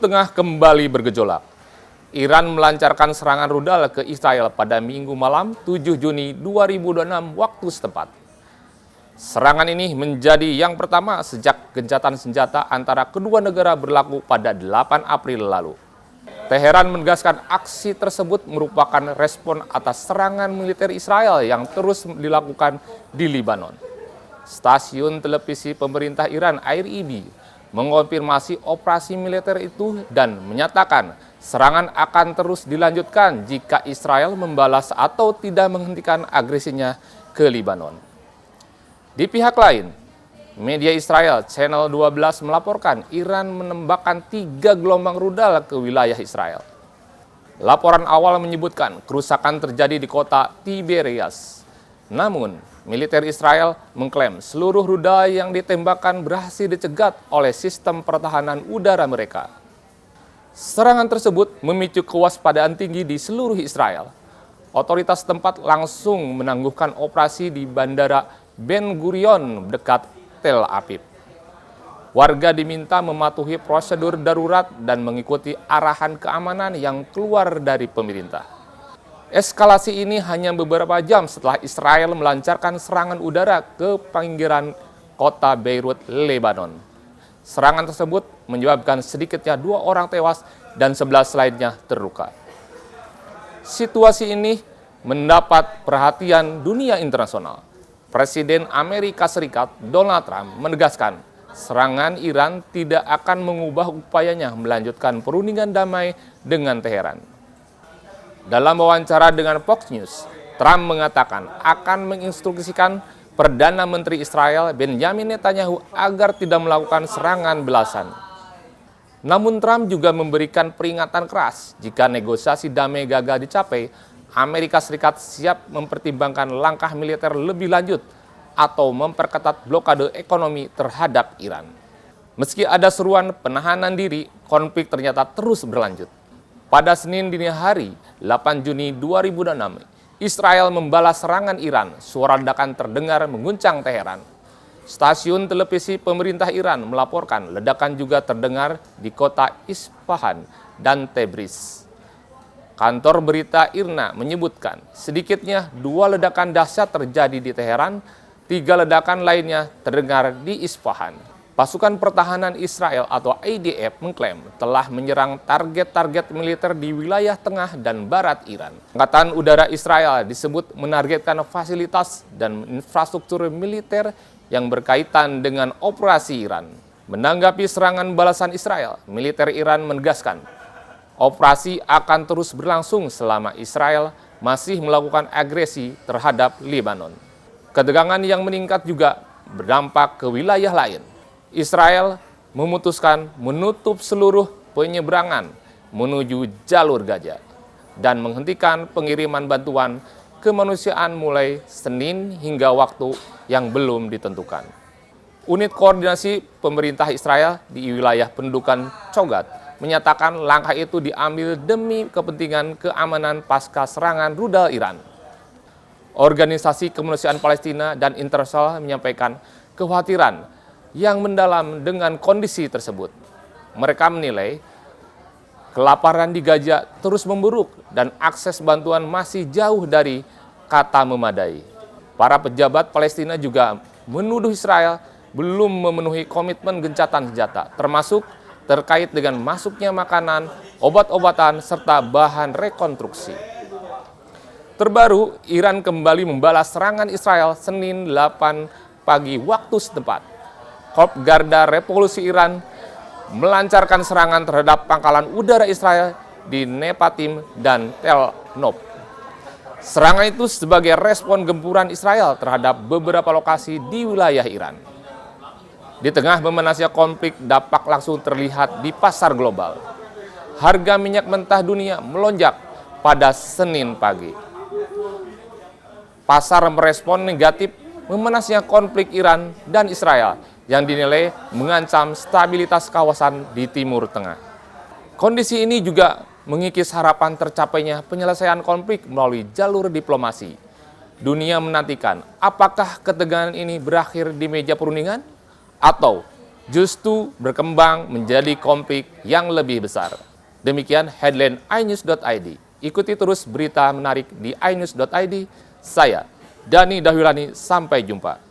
Tengah kembali bergejolak. Iran melancarkan serangan rudal ke Israel pada Minggu malam 7 Juni 2026 waktu setempat. Serangan ini menjadi yang pertama sejak gencatan senjata antara kedua negara berlaku pada 8 April lalu. Teheran menegaskan aksi tersebut merupakan respon atas serangan militer Israel yang terus dilakukan di Lebanon. Stasiun televisi pemerintah Iran IRIB mengonfirmasi operasi militer itu dan menyatakan serangan akan terus dilanjutkan jika Israel membalas atau tidak menghentikan agresinya ke Lebanon. Di pihak lain, media Israel Channel 12 melaporkan Iran menembakkan 3 gelombang rudal ke wilayah Israel. Laporan awal menyebutkan kerusakan terjadi di kota Tiberias. Namun, militer Israel mengklaim seluruh rudal yang ditembakkan berhasil dicegat oleh sistem pertahanan udara mereka. Serangan tersebut memicu kewaspadaan tinggi di seluruh Israel. Otoritas tempat langsung menangguhkan operasi di Bandara Ben Gurion dekat Tel Aviv. Warga diminta mematuhi prosedur darurat dan mengikuti arahan keamanan yang keluar dari pemerintah. Eskalasi ini hanya beberapa jam setelah Israel melancarkan serangan udara ke pinggiran kota Beirut, Lebanon. Serangan tersebut menyebabkan sedikitnya 2 orang tewas dan 11 lainnya terluka. Situasi ini mendapat perhatian dunia internasional. Presiden Amerika Serikat Donald Trump menegaskan serangan Iran tidak akan mengubah upayanya melanjutkan perundingan damai dengan Teheran. Dalam wawancara dengan Fox News, Trump mengatakan akan menginstruksikan Perdana Menteri Israel Benjamin Netanyahu agar tidak melakukan serangan belasan. Namun Trump juga memberikan peringatan keras jika negosiasi damai gagal dicapai, Amerika Serikat siap mempertimbangkan langkah militer lebih lanjut atau memperketat blokade ekonomi terhadap Iran. Meski ada seruan penahanan diri, konflik ternyata terus berlanjut. Pada Senin dini hari, 8 Juni 2026, Israel membalas serangan Iran. Suara ledakan terdengar mengguncang Teheran. Stasiun televisi pemerintah Iran melaporkan ledakan juga terdengar di kota Isfahan dan Tabriz. Kantor berita IRNA menyebutkan sedikitnya 2 ledakan dahsyat terjadi di Teheran, 3 ledakan lainnya terdengar di Isfahan. Pasukan pertahanan Israel atau IDF mengklaim telah menyerang target-target militer di wilayah tengah dan barat Iran. Angkatan Udara Israel disebut menargetkan fasilitas dan infrastruktur militer yang berkaitan dengan operasi Iran. Menanggapi serangan balasan Israel, militer Iran menegaskan operasi akan terus berlangsung selama Israel masih melakukan agresi terhadap Lebanon. Ketegangan yang meningkat juga berdampak ke wilayah lain. Israel memutuskan menutup seluruh penyeberangan menuju jalur Gaza dan menghentikan pengiriman bantuan kemanusiaan mulai Senin hingga waktu yang belum ditentukan. Unit koordinasi pemerintah Israel di wilayah pendudukan Chogat menyatakan langkah itu diambil demi kepentingan keamanan pasca serangan rudal Iran. Organisasi Kemanusiaan Palestina dan internasional menyampaikan kekhawatiran yang mendalam dengan kondisi tersebut. Mereka menilai kelaparan di Gaza terus memburuk dan akses bantuan masih jauh dari kata memadai. Para pejabat Palestina juga menuduh Israel belum memenuhi komitmen gencatan senjata, termasuk terkait dengan masuknya makanan, obat-obatan, serta bahan rekonstruksi. Terbaru, Iran kembali membalas serangan Israel Senin 8 pagi waktu setempat. Korps Garda Revolusi Iran melancarkan serangan terhadap pangkalan udara Israel di Nepatim dan Tel Nob. Serangan itu sebagai respon gempuran Israel terhadap beberapa lokasi di wilayah Iran. Di tengah memanasnya konflik, dampak langsung terlihat di pasar global. Harga minyak mentah dunia melonjak pada Senin pagi. Pasar merespon negatif memanasnya konflik Iran dan Israel yang dinilai mengancam stabilitas kawasan di Timur Tengah. Kondisi ini juga mengikis harapan tercapainya penyelesaian konflik melalui jalur diplomasi. Dunia menantikan apakah ketegangan ini berakhir di meja perundingan atau justru berkembang menjadi konflik yang lebih besar. Demikian headline inews.id. Ikuti terus berita menarik di inews.id. Saya, Dani Dahwilani, sampai jumpa.